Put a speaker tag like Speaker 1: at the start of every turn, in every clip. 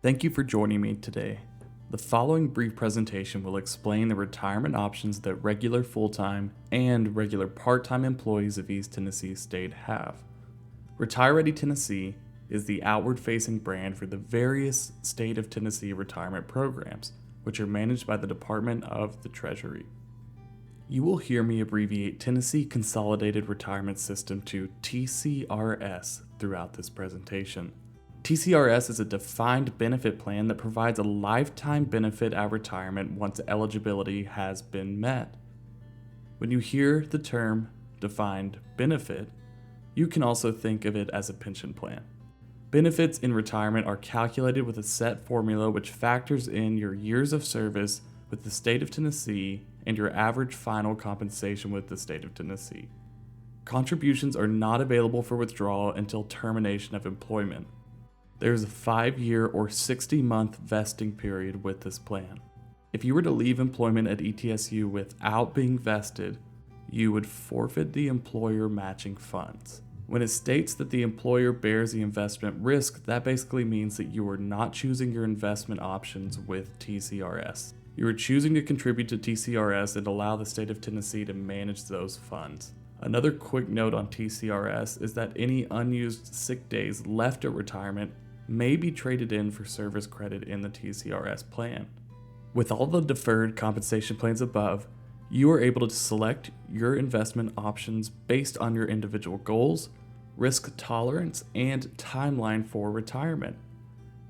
Speaker 1: Thank you for joining me today. The following brief presentation will explain the retirement options that regular full-time and regular part-time employees of East Tennessee State have. RetireReady Tennessee is the outward-facing brand for the various State of Tennessee retirement programs, which are managed by the Department of the Treasury. You will hear me abbreviate Tennessee Consolidated Retirement System to TCRS throughout this presentation. TCRS is a defined benefit plan that provides a lifetime benefit at retirement once eligibility has been met. When you hear the term defined benefit, you can also think of it as a pension plan. Benefits in retirement are calculated with a set formula which factors in your years of service with the state of Tennessee and your average final compensation with the state of Tennessee. Contributions are not available for withdrawal until termination of employment. There is a 5-year or 60-month vesting period with this plan. If you were to leave employment at ETSU without being vested, you would forfeit the employer matching funds. When it states that the employer bears the investment risk, that basically means that you are not choosing your investment options with TCRS. You are choosing to contribute to TCRS and allow the state of Tennessee to manage those funds. Another quick note on TCRS is that any unused sick days left at retirement may be traded in for service credit in the TCRS plan. With all the deferred compensation plans above, you are able to select your investment options based on your individual goals, risk tolerance, and timeline for retirement.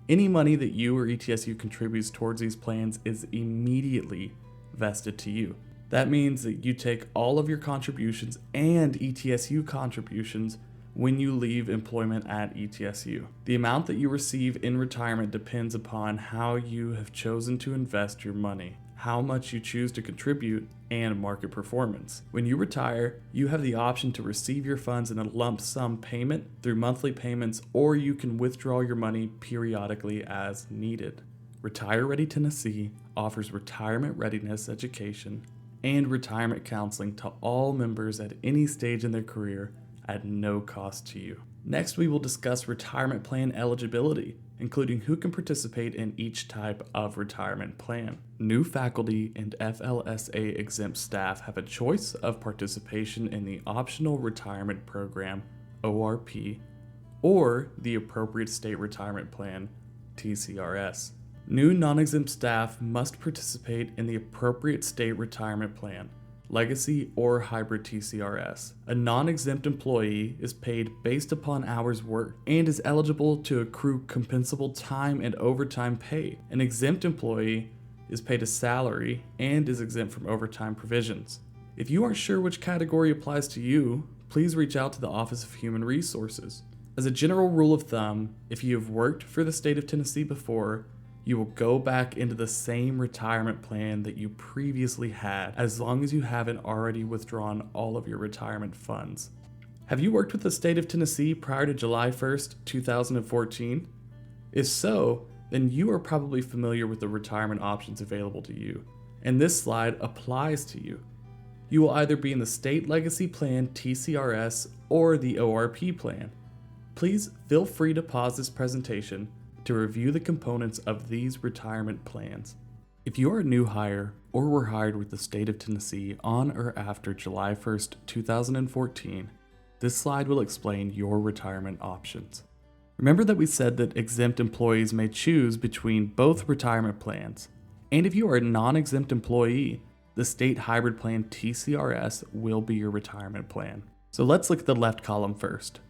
Speaker 1: Any money that you or ETSU contributes towards these plans is immediately vested to you. That means that you take all of your contributions and ETSU contributions when you leave employment at ETSU. The amount that you receive in retirement depends upon how you have chosen to invest your money, how much you choose to contribute, and market performance. When you retire, you have the option to receive your funds in a lump sum payment through monthly payments, or you can withdraw your money periodically as needed. RetireReady Tennessee offers retirement readiness education and retirement counseling to all members at any stage in their career at no cost to you. Next, we will discuss retirement plan eligibility, including who can participate in each type of retirement plan. New faculty and FLSA exempt staff have a choice of participation in the Optional Retirement Program, ORP, or the appropriate state retirement plan, TCRS. New non-exempt staff must participate in the appropriate state retirement plan, Legacy or Hybrid TCRS. A non-exempt employee is paid based upon hours worked and is eligible to accrue compensable time and overtime pay. An exempt employee is paid a salary and is exempt from overtime provisions. If you aren't sure which category applies to you, please reach out to the Office of Human Resources. As a general rule of thumb, if you have worked for the state of Tennessee before, you will go back into the same retirement plan that you previously had as long as you haven't already withdrawn all of your retirement funds. Have you worked with the state of Tennessee prior to July 1st, 2014? If so, then you are probably familiar with the retirement options available to you, and this slide applies to you. You will either be in the State Legacy Plan TCRS or the ORP plan. Please feel free to pause this presentation to review the components of these retirement plans. If you are a new hire or were hired with the state of Tennessee on or after July 1st, 2014, this slide will explain your retirement options. Remember that we said that exempt employees may choose between both retirement plans. And if you are a non-exempt employee, the state hybrid plan TCRS will be your retirement plan. So let's look at the left column first.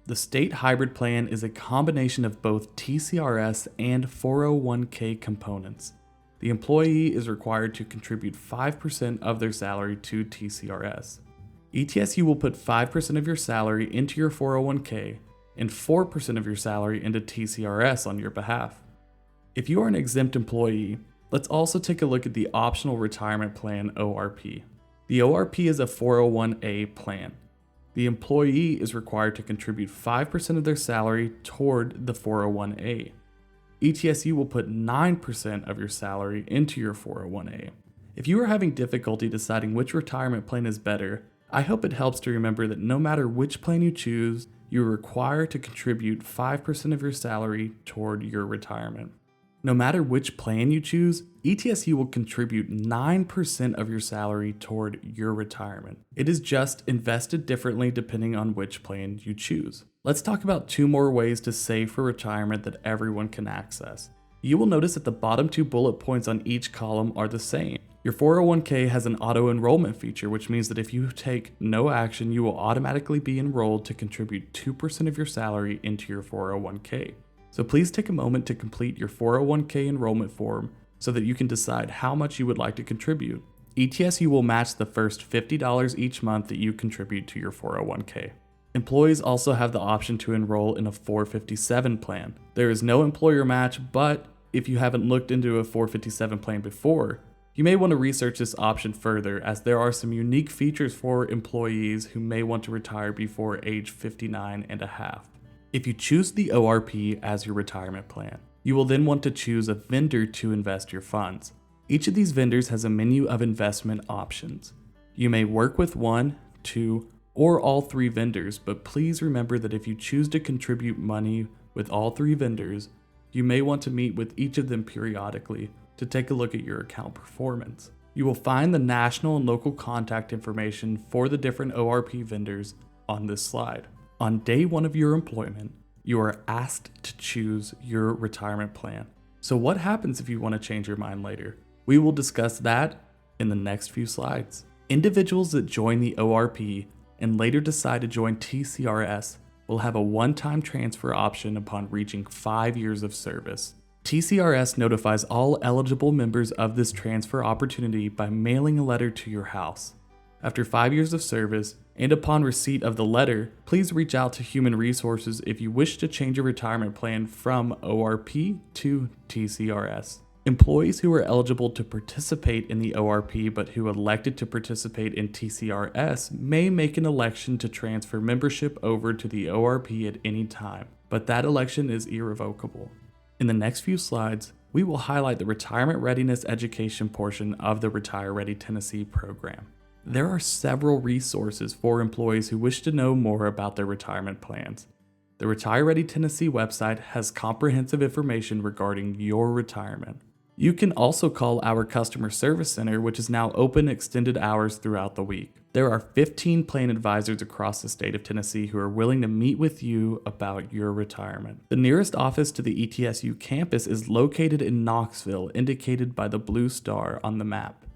Speaker 1: The state hybrid plan is a combination of both TCRS and 401k components. The employee is required to contribute 5% of their salary to TCRS. ETSU will put 5% of your salary into your 401k and 4% of your salary into TCRS on your behalf. If you are an exempt employee, let's also take a look at the Optional Retirement Plan ORP. The ORP is a 401a plan. The employee is required to contribute 5% of their salary toward the 401a. ETSU will put 9% of your salary into your 401a. If you are having difficulty deciding which retirement plan is better, I hope it helps to remember that no matter which plan you choose, you are required to contribute 5% of your salary toward your retirement. No matter which plan you choose, ETSU will contribute 9% of your salary toward your retirement. It is just invested differently depending on which plan you choose. Let's talk about 2 more ways to save for retirement that everyone can access. You will notice that the bottom 2 bullet points on each column are the same. Your 401k has an auto-enrollment feature, which means that if you take no action, you will automatically be enrolled to contribute 2% of your salary into your 401k. So please take a moment to complete your 401k enrollment form so that you can decide how much you would like to contribute. ETSU will match the first $50 each month that you contribute to your 401k. Employees also have the option to enroll in a 457 plan. There is no employer match, but if you haven't looked into a 457 plan before, you may want to research this option further, as there are some unique features for employees who may want to retire before age 59 and a half. If you choose the ORP as your retirement plan, you will then want to choose a vendor to invest your funds. Each of these vendors has a menu of investment options. You may work with 1, 2, or all 3 vendors, but please remember that if you choose to contribute money with all 3 vendors, you may want to meet with each of them periodically to take a look at your account performance. You will find the national and local contact information for the different ORP vendors on this slide. On day 1 of your employment, you are asked to choose your retirement plan. So what happens if you want to change your mind later? We will discuss that in the next few slides. Individuals that join the ORP and later decide to join TCRS will have a one-time transfer option upon reaching 5 years of service. TCRS notifies all eligible members of this transfer opportunity by mailing a letter to your house. After 5 years of service, and upon receipt of the letter, please reach out to Human Resources if you wish to change your retirement plan from ORP to TCRS. Employees who are eligible to participate in the ORP but who elected to participate in TCRS may make an election to transfer membership over to the ORP at any time, but that election is irrevocable. In the next few slides, we will highlight the retirement readiness education portion of the RetireReady Tennessee program. There are several resources for employees who wish to know more about their retirement plans. The RetireReady Tennessee website has comprehensive information regarding your retirement. You can also call our customer service center, which is now open extended hours throughout the week. There are 15 plan advisors across the state of Tennessee who are willing to meet with you about your retirement. The nearest office to the ETSU campus is located in Knoxville, indicated by the blue star on the map.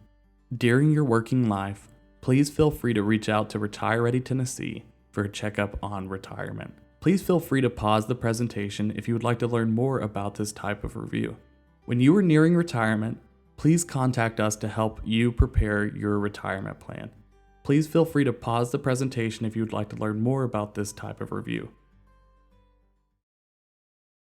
Speaker 1: During your working life, please feel free to reach out to RetireReady Tennessee for a checkup on retirement. Please feel free to pause the presentation if you would like to learn more about this type of review. When you are nearing retirement, please contact us to help you prepare your retirement plan. Please feel free to pause the presentation if you would like to learn more about this type of review.